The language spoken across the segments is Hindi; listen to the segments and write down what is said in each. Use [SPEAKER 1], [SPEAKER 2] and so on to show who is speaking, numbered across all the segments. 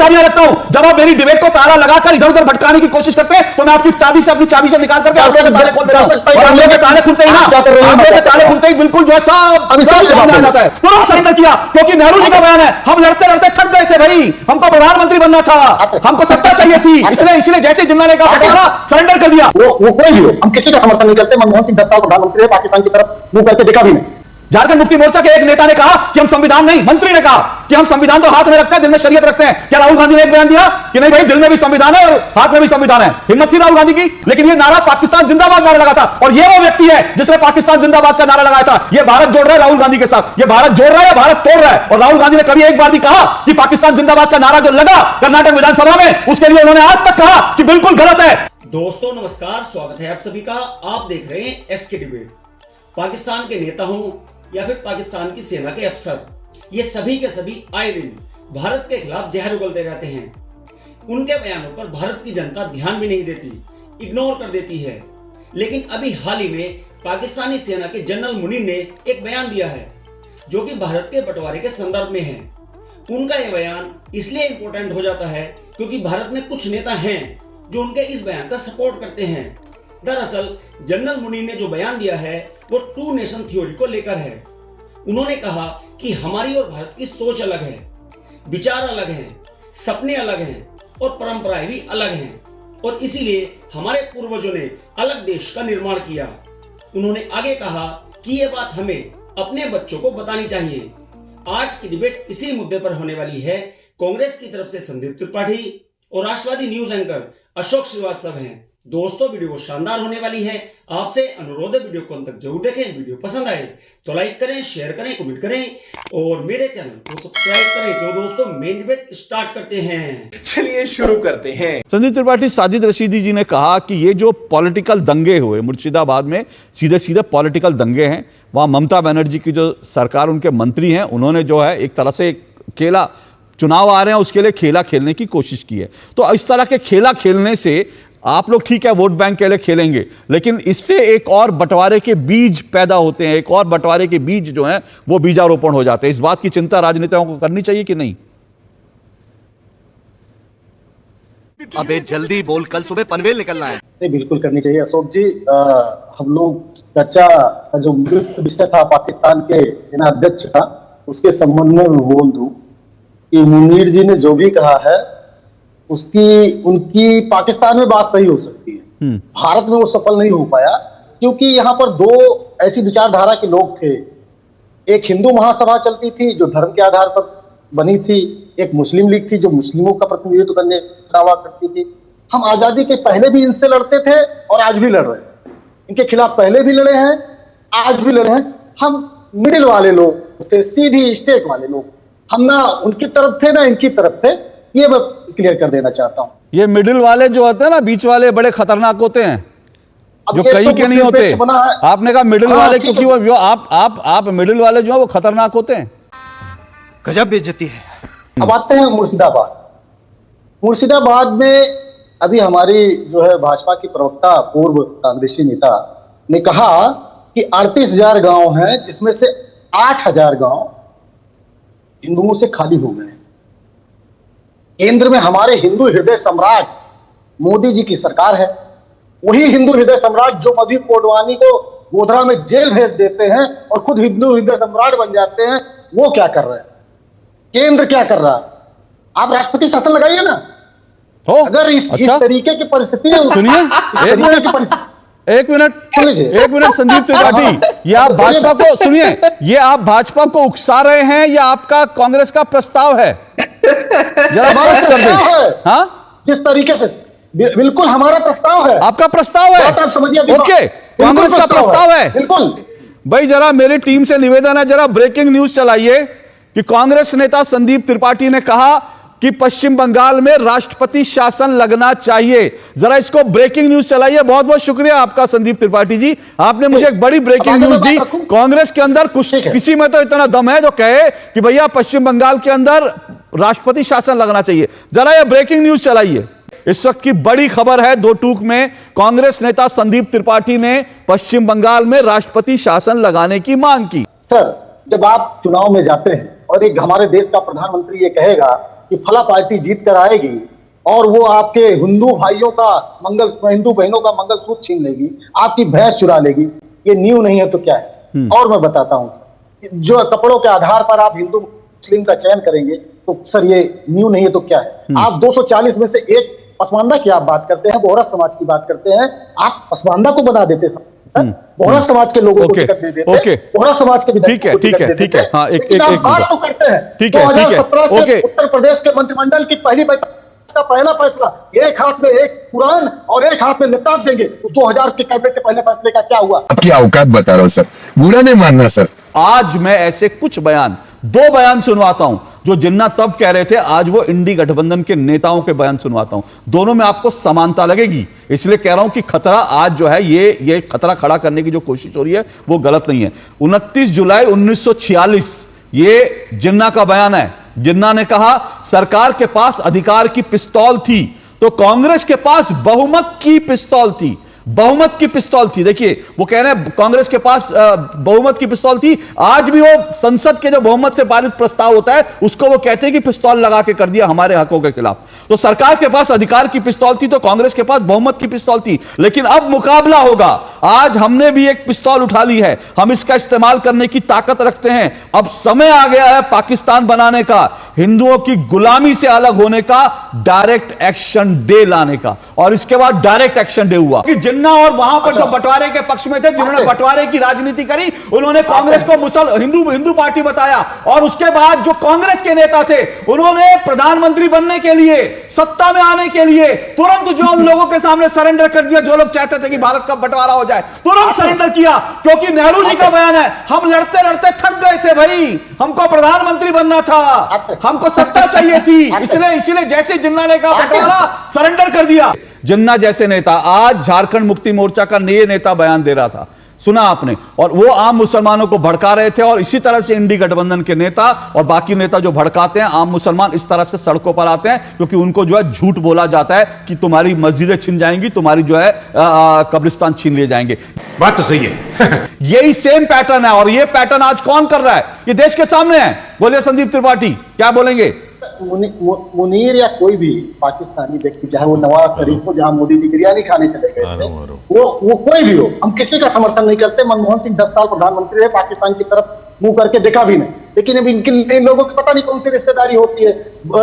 [SPEAKER 1] चाबियां रखता हूं। जब आप मेरी डिबेट को ताला लगाकर इधर उधर भटकाने की कोशिश करते हैं तो मैं आपकी चाबी से निकाल करके आप लोगों के ताले खोल दे रहा हूं। और हम लोग के ताले खुलते ही ना, हम लोग के ताले खुलते ही बिल्कुल जो है सब सामने आ जाता है। तुरंत सरेंडर किया क्योंकि नेहरू जी का बयान है, हम लड़ते लड़ते थक गए थे भाई, हमको प्रधानमंत्री बनना था, हमको सत्ता चाहिए थी, इसलिए जैसे जिन्ना ने कहा बंटवारा सरेंडर कर दिया।
[SPEAKER 2] वो कोई भी हो, हम किसी का समर्थन नहीं करते। मनमोहन सिंह 10 साल प्रधानमंत्री है, पाकिस्तान की तरफ मुंह करके देखा भी नहीं।
[SPEAKER 1] झारखंड मुक्ति मोर्चा के एक नेता ने कहा कि हम संविधान नहीं, मंत्री ने कहा कि हम संविधान तो हाथ में रखते हैं, दिल में शरीयत रखते हैं। क्या राहुल गांधी ने एक बयान दिया कि नहीं भाई, दिल में भी संविधान है और हाथ में भी संविधान है? हिम्मत थी राहुल गांधी की। लेकिन ये नारा पाकिस्तान जिंदाबाद नारा लगा था, और ये वो व्यक्ति है जिसने पाकिस्तान जिंदाबाद का नारा लगाया था। ये भारत जोड़ रहा है राहुल गांधी के साथ, ये भारत जोड़ रहा है या भारत तोड़ रहा है? और राहुल गांधी ने कभी एक बार भी कहा कि पाकिस्तान जिंदाबाद का नारा जो लगा कर्नाटक विधानसभा में, उसके लिए उन्होंने आज तक कहा कि बिल्कुल गलत है।
[SPEAKER 3] दोस्तों नमस्कार, स्वागत है आप सभी का। आप देख रहे हैं एसके डिबेट। पाकिस्तान के नेता हों या फिर पाकिस्तान की सेना के अफसर, ये सभी के सभी आए दिन भारत के खिलाफ जहर उगलते रहते हैं। उनके बयानों पर भारत की जनता ध्यान भी नहीं देती, इग्नोर कर देती है। लेकिन अभी हाल ही में पाकिस्तानी सेना के जनरल मुनीर ने एक बयान दिया है जो कि भारत के बंटवारे के संदर्भ में है। उनका यह बयान इसलिए इंपॉर्टेंट हो जाता है क्योंकि भारत में कुछ नेता हैं जो उनके इस बयान का सपोर्ट करते हैं। दरअसल जनरल मुनीर ने जो बयान दिया है वो टू नेशन थ्योरी को लेकर है। उन्होंने कहा कि हमारी और भारत की सोच अलग है, विचार अलग हैं, सपने अलग हैं और परंपराएं भी अलग हैं, और इसीलिए हमारे पूर्वजों ने अलग देश का निर्माण किया। उन्होंने आगे कहा कि ये बात हमें अपने बच्चों को बतानी चाहिए। आज की डिबेट इसी मुद्दे पर होने वाली है। कांग्रेस की तरफ से संदीप त्रिपाठी और राष्ट्रवादी न्यूज एंकर अशोक श्रीवास्तव हैं। दोस्तों वीडियो शानदार होने वाली है, आपसे अनुरोध है वीडियो को अंत तक जरूर देखें। वीडियो पसंद आए तो लाइक करें, शेयर करें, कमेंट करें और मेरे चैनल को सब्सक्राइब करें। तो दोस्तों मेन डिबेट स्टार्ट करते हैं,
[SPEAKER 4] चलिए शुरू करते हैं।
[SPEAKER 1] संदीप त्रिपाठी, साजिद रशीदी जी ने कहा कि ये जो पॉलिटिकल दंगे हुए मुर्शिदाबाद में, सीधे सीधे पॉलिटिकल दंगे हैं। वहां ममता बनर्जी की जो सरकार, उनके मंत्री हैं, उन्होंने जो है एक तरह से खेला, चुनाव आ रहे हैं उसके लिए खेला खेलने की कोशिश की है। तो इस तरह के खेला खेलने से आप लोग ठीक है वोट बैंक के लिए खेलेंगे, लेकिन इससे एक और बंटवारे के बीज पैदा होते हैं, एक और बंटवारे के बीज जो हैं वो बीजारोपण हो जाते हैं। इस बात की चिंता राजनेताओं को करनी चाहिए कि नहीं?
[SPEAKER 5] अबे जल्दी बोल, कल सुबह पनवेल निकलना है।
[SPEAKER 2] नहीं, बिल्कुल करनी चाहिए अशोक जी। हम लोग चर्चा का जो विषय था पाकिस्तान के सेना अध्यक्ष का, उसके संबंध में बोल दूं कि मुनीर जी ने जो भी कहा है उनकी पाकिस्तान में बात सही हो सकती है, भारत में वो सफल नहीं हो पाया क्योंकि यहाँ पर दो ऐसी विचारधारा के लोग थे। एक हिंदू महासभा चलती थी जो धर्म के आधार पर बनी थी, एक मुस्लिम लीग थी जो मुस्लिमों का प्रतिनिधित्व करने का दावा करती थी। हम आजादी के पहले भी इनसे लड़ते थे और आज भी लड़ रहे हैं। इनके खिलाफ पहले भी लड़े हैं, आज भी लड़े हैं। हम मिडिल वाले लोग थे, सीधी स्टेट वाले लोग। हम ना उनकी तरफ थे ना इनकी तरफ थे, ये मैं क्लियर कर देना चाहता हूं।
[SPEAKER 1] ये मिडिल वाले जो होते हैं ना, बीच वाले बड़े खतरनाक होते हैं, जो कहीं
[SPEAKER 2] तो
[SPEAKER 1] के नहीं होते। आपने कहा मिडिल वाले, क्योंकि वो आप मिडिल वाले जो है वो खतरनाक होते हैं।
[SPEAKER 5] गजब बेइज्जती है।
[SPEAKER 2] अब आते हैं मुर्शिदाबाद। मुर्शिदाबाद में अभी हमारी जो है भाजपा की प्रवक्ता, पूर्व कांग्रेसी नेता ने कहा कि 38,000 गांव हैं जिसमें से 8,000 गांव हिंदुओं से खाली हो गए हैं। केंद्र में हमारे हिंदू हृदय सम्राट मोदी जी की सरकार है। वही हिंदू हृदय सम्राट जो मधु कोडवानी को गोधरा में जेल भेज देते हैं और खुद हिंदू हृदय सम्राट बन जाते हैं, वो क्या कर रहे हैं? केंद्र क्या कर रहा है? आप राष्ट्रपति शासन लगाइए ना। अगर इस तरीके की परिस्थिति है,
[SPEAKER 1] सुनिए एक मिनट संदीप त्रिपाठी, ये आप भाजपा को सुनिए, ये आप भाजपा को उकसा रहे हैं या आपका कांग्रेस का प्रस्ताव है? जरा स्पष्ट कर दें। हाँ,
[SPEAKER 2] जिस तरीके से बिल्कुल हमारा प्रस्ताव है।
[SPEAKER 1] आपका प्रस्ताव है?
[SPEAKER 2] आप समझिए,
[SPEAKER 1] ओके, कांग्रेस का प्रस्ताव है।
[SPEAKER 2] बिल्कुल
[SPEAKER 1] भाई, जरा मेरी टीम से निवेदन है, जरा ब्रेकिंग न्यूज चलाइए कि कांग्रेस नेता संदीप त्रिपाठी ने कहा कि पश्चिम बंगाल में राष्ट्रपति शासन लगना चाहिए। जरा इसको ब्रेकिंग न्यूज चलाइए। बहुत बहुत शुक्रिया आपका संदीप त्रिपाठी जी, आपने मुझे एक बड़ी ब्रेकिंग न्यूज दी। कांग्रेस के अंदर कुछ किसी में तो इतना दम है जो कहे कि भैया पश्चिम बंगाल के अंदर राष्ट्रपति शासन लगना चाहिए। जरा ये ब्रेकिंग न्यूज चलाइए। इस वक्त की बड़ी खबर है, दो टूक में कांग्रेस नेता संदीप त्रिपाठी ने पश्चिम बंगाल में राष्ट्रपति शासन लगाने की मांग की।
[SPEAKER 2] सर, जब आप चुनाव में जाते हैं और एक हमारे देश का प्रधानमंत्री ये कहेगा कि फला पार्टी जीत कर आएगी और वो आपके हिंदू भाइयों का हिंदू बहनों का मंगलसूत्र छीन लेगी, आपकी भैंस चुरा लेगी, ये न्यू नहीं है तो क्या है? और मैं बताता हूं सर, जो कपड़ों के आधार पर आप हिंदू मुस्लिम का चयन करेंगे तो सर ये न्यू नहीं है तो क्या है? आप 240 में से एक पसमानदा की आप बात करते हैं, बोहरा समाज की बात करते हैं, आप पसमानदा को बना देते सर, बोहरा समाज के लोगों को टिकट दे देते, बोहरा समाज के
[SPEAKER 1] ठीक है, ठीक है, ठीक है, हाँ, एक
[SPEAKER 2] बात तो करते हैं।
[SPEAKER 1] ठीक है,
[SPEAKER 2] 2017 के उत्तर प्रदेश के मंत्रिमंडल की पहली बैठक का पहला फैसला, एक हाथ में एक कुरान और एक हाथ में लेपटॉप देंगे। 2000 के कैबिनेट के पहले फैसले का क्या हुआ?
[SPEAKER 6] आपकी औकात बता रहा हूं सर, बुरा नहीं मानना सर।
[SPEAKER 1] आज मैं ऐसे कुछ बयान, 2 बयान सुनवाता हूं जो जिन्ना तब कह रहे थे, आज वो इंडी गठबंधन के नेताओं के बयान सुनवाता हूं। दोनों में आपको समानता लगेगी, इसलिए कह रहा हूं कि खतरा आज जो है ये खतरा खड़ा करने की जो कोशिश हो रही है वो गलत नहीं है। 29 जुलाई 1946 ये जिन्ना का बयान है। जिन्ना ने कहा सरकार के पास अधिकार की पिस्तौल थी तो कांग्रेस के पास बहुमत की पिस्तौल थी। बहुमत की पिस्तौल थी। देखिए वो कह रहे हैं कांग्रेस के पास बहुमत की पिस्तौल थी। आज भी वो संसद के जो बहुमत से पारित प्रस्ताव होता है उसको वो कहते हैं कि पिस्तौल लगा के कर दिया हमारे हकों के खिलाफ। तो सरकार के पास अधिकार की पिस्तौल थी तो कांग्रेस के पास बहुमत की पिस्तौल थी। लेकिन अब मुकाबला होगा। आज हमने भी एक पिस्तौल उठा ली है, हम इसका इस्तेमाल करने की ताकत रखते हैं। अब समय आ गया है पाकिस्तान बनाने का, हिंदुओं की गुलामी से अलग होने का, डायरेक्ट एक्शन डे लाने का। और इसके बाद डायरेक्ट एक्शन डे हुआ कि जिन्ना और वहां पर जो बंटवारे के पक्ष में थे, जिन्होंने बंटवारे की राजनीति करी, उन्होंने कांग्रेस को हिंदू पार्टी बताया। और उसके बाद जो कांग्रेस के नेता थे उन्होंने प्रधानमंत्री बनने के लिए, सत्ता में आने के लिए तुरंत जो उन लोगों के सामने सरेंडर कर दिया जो लोग चाहते थे कि भारत का बंटवारा हो जाए, तुरंत सरेंडर किया। क्योंकि नेहरू जी का बयान है, हम लड़ते लड़ते थक गए थे भाई, हमको प्रधानमंत्री बनना था, हमको सत्ता चाहिए थी, इसलिए जैसे जिन्ना ने कहा बंटवारा, सरेंडर कर दिया। जिन्ना जैसे नेता आज झारखंड मुक्ति मोर्चा का नए नेता बयान दे रहा था, सुना आपने, और वो आम मुसलमानों को भड़का रहे थे। और इसी तरह से इंडी गठबंधन के नेता और बाकी नेता जो भड़काते हैं आम मुसलमान, इस तरह से सड़कों पर आते हैं क्योंकि उनको जो है झूठ बोला जाता है कि तुम्हारी मस्जिदें छिन जाएंगी, तुम्हारी जो है कब्रिस्तान छीन लिए जाएंगे।
[SPEAKER 4] बात तो सही है।
[SPEAKER 1] यही सेम पैटर्न है और ये पैटर्न आज कौन कर रहा है? ये देश के सामने है। बोलिए संदीप त्रिपाठी, क्या बोलेंगे?
[SPEAKER 2] मुनीर या कोई भी पाकिस्तानी व्यक्ति, चाहे वो नवाज शरीफ हो जहां मोदी जी बिरयानी खाने चले गए थे, वो कोई भी हो, हम किसी का समर्थन नहीं करते। मनमोहन सिंह 10 साल प्रधानमंत्री रहे, पाकिस्तान की तरफ मुंह करके देखा भी नहीं। लेकिन अब इन लोगों की पता नहीं कौन सी रिश्तेदारी होती है,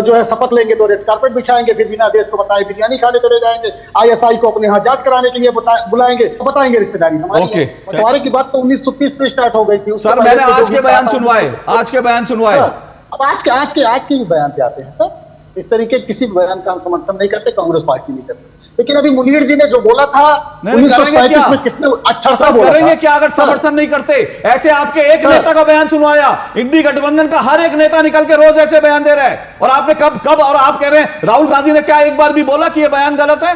[SPEAKER 2] जो है शपथ लेंगे तो रेड कार्पेट बिछाएंगे, फिर बिना देश को बताए बिरयानी खाने चले जाएंगे, ISI को अपने यहाँ जांच कराने के लिए बुलाएंगे, तो बताएंगे रिश्तेदारी हमारी। बंटवारे की बात तो 1930 से स्टार्ट हो गई थी।
[SPEAKER 1] सर मैंने आज के बयान सुनवाए, आज के बयान सुनवाए।
[SPEAKER 2] अब आज के भी बयान पे आते हैं सर। इस तरीके किसी बयान का हम समर्थन नहीं करते, कांग्रेस पार्टी नहीं करती। लेकिन अभी मुनीर जी ने जो बोला था 1937 में, किसने अच्छा सा बोला
[SPEAKER 1] करेंगे क्या अगर समर्थन नहीं करते? ऐसे आपके एक नेता का बयान सुनवाया, इंडी गठबंधन का हर एक नेता निकल के रोज ऐसे बयान दे रहा है। और आपने कब और आप कह रहे हैं राहुल गांधी ने क्या एक बार भी बोला कि यह बयान गलत है?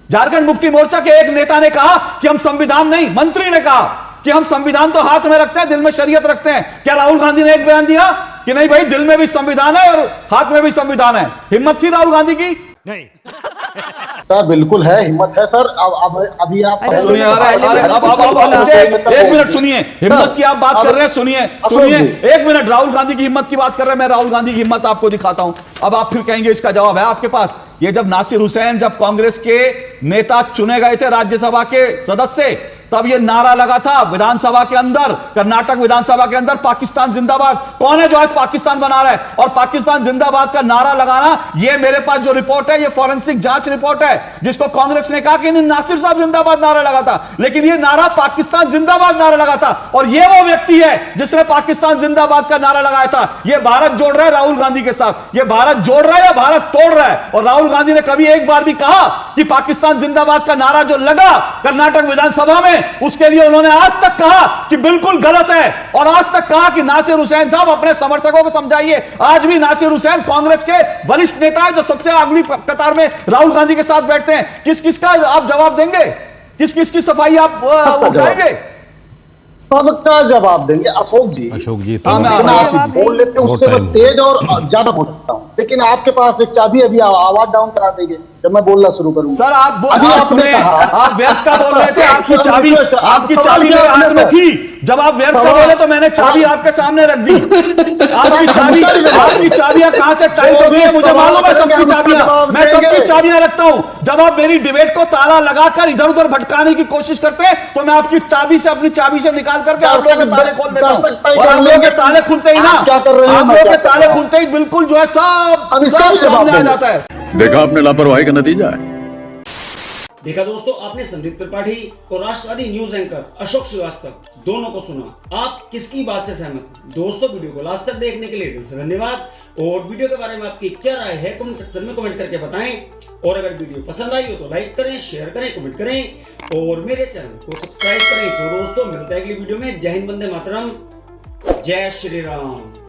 [SPEAKER 1] झारखंड मुक्ति मोर्चा के एक नेता ने कहा कि हम संविधान नहीं, मंत्री ने कहा कि हम संविधान तो हाथ में रखते हैं, दिल में शरीयत रखते हैं। क्या राहुल गांधी ने एक बयान दिया कि नहीं भाई दिल में भी संविधान है और हाथ में भी संविधान है? हिम्मत थी राहुल गांधी की? नहीं
[SPEAKER 2] सर, बिल्कुल है, हिम्मत है सर। अब अभी आप
[SPEAKER 1] सुनिए, एक मिनट सुनिए, हिम्मत की आप बात कर रहे हैं, सुनिए एक मिनट, राहुल गांधी की हिम्मत की बात कर रहे हैं, मैं राहुल गांधी की हिम्मत आपको दिखाता हूं। अब आप फिर कहेंगे इसका जवाब है आपके पास। ये जब नासिर हुसैन, जब कांग्रेस के नेता चुने गए थे राज्यसभा के सदस्य, तब ये नारा लगा था विधानसभा के अंदर, कर्नाटक विधानसभा के अंदर, पाकिस्तान जिंदाबाद। कौन है जो आज पाकिस्तान बना रहा है? और पाकिस्तान जिंदाबाद का नारा लगाना, ये मेरे पास जो रिपोर्ट है, ये फॉरेंसिक जांच रिपोर्ट है, जिसको कांग्रेस ने कहा कि नासिर साहब जिंदाबाद नारा लगा था, लेकिन ये नारा पाकिस्तान जिंदाबाद नारा लगा था। और ये वो व्यक्ति है जिसने पाकिस्तान जिंदाबाद का नारा लगाया था। ये भारत जोड़ रहा है राहुल गांधी के साथ, ये भारत जोड़ रहा है या भारत तोड़ रहा है? और राहुल गांधी ने कभी एक बार भी कहा कि पाकिस्तान जिंदाबाद का नारा जो लगा कर्नाटक विधानसभा में, उसके लिए उन्होंने आज तक कहा कि बिल्कुल गलत है। और आज तक कहा कि नासिर हुसैन साहब अपने समर्थकों को समझाइए। आज भी नासिर हुसैन कांग्रेस के वरिष्ठ नेता है जो सबसे अगली कतार में राहुल गांधी के साथ बैठते हैं। किस किस का आप जवाब देंगे? किस किस की सफाई आप उठाएंगे?
[SPEAKER 2] सबका जवाब देंगे। अशोक जी
[SPEAKER 1] बोल
[SPEAKER 2] लेते, उससे मैं तेज और ज्यादा बोल सकता हूँ। लेकिन आपके पास एक चाबी, अभी आवाज डाउन करा देंगे जब मैं बोलना शुरू करूंगा।
[SPEAKER 1] सर आप
[SPEAKER 2] अभी आपने कहा,
[SPEAKER 1] आप व्यर्थ का बोल रहे थे, आपकी चाबी
[SPEAKER 2] सवाल
[SPEAKER 1] मेरे
[SPEAKER 2] किया
[SPEAKER 1] हाथ में
[SPEAKER 2] आपने
[SPEAKER 1] थी। जब आप व्यर्थ का बोले तो मैंने चाबी आपके सामने रख दी। आपकी चाबियां कहां से टाइट हो गई है मुझे मालूम है। मैं सबकी चाबियां रखता हूं। जब आप मेरी डिबेट को ताला लगाकर इधर उधर भटकाने की कोशिश करते हैं तो मैं आपकी चाबी से, अपनी चाबी से निकाल करके आप लोगों के ताले खोल देता हूं। और आप लोगों के ताले खुलते ही ना,
[SPEAKER 2] क्या कर रहे हैं,
[SPEAKER 1] आप लोगों के ताले खुलते ही बिल्कुल जो है सब सामने आ जाता है।
[SPEAKER 4] देखा आपने लापरवाही का नतीजा है।
[SPEAKER 3] देखा दोस्तों, आपने संदीप त्रिपाठी और राष्ट्रवादी न्यूज एंकर अशोक श्रीवास्तव दोनों को सुना। आप किसकी बात से सहमत हैं? दोस्तों, वीडियो को लास्ट तक देखने के लिए दिल से धन्यवाद। और वीडियो के बारे में आपकी क्या राय है कमेंट सेक्शन में कमेंट करके बताएं। और अगर वीडियो पसंद आई हो तो लाइक करें, शेयर करें, कमेंट करें और मेरे चैनल को सब्सक्राइब करें। तो दोस्तों, मिलते हैं अगली वीडियो में। जय हिंद, वंदे मातरम, जय श्री राम।